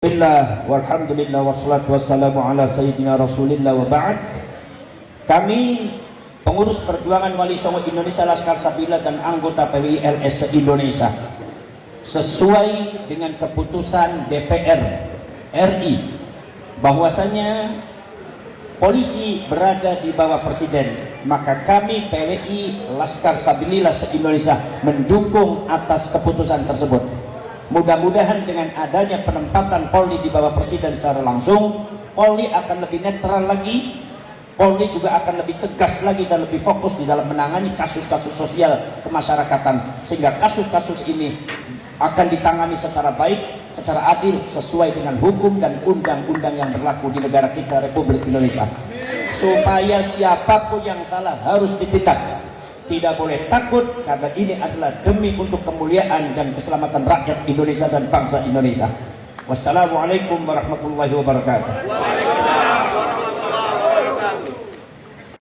Bismillah, walhamdulillah, wassalatu wassalamu ala sayyidina rasulillah wa ba'd. Kami pengurus perjuangan Wali Songo Indonesia Laskar Sabila dan anggota PWILS se-Indonesia, sesuai dengan keputusan DPR RI bahwasanya polisi berada di bawah presiden, maka kami PWI Laskar Sabilillah se-Indonesia mendukung atas keputusan tersebut. Mudah-mudahan dengan adanya penempatan Polri di bawah presiden secara langsung, Polri akan lebih netral lagi, Polri juga akan lebih tegas lagi dan lebih fokus di dalam menangani kasus-kasus sosial kemasyarakatan, sehingga kasus-kasus ini akan ditangani secara baik, secara adil, sesuai dengan hukum dan undang-undang yang berlaku di negara kita, Republik Indonesia. Supaya siapapun yang salah harus ditindak. Tidak boleh takut, karena ini adalah demi untuk kemuliaan dan keselamatan rakyat Indonesia dan bangsa Indonesia. Wassalamualaikum warahmatullahi wabarakatuh.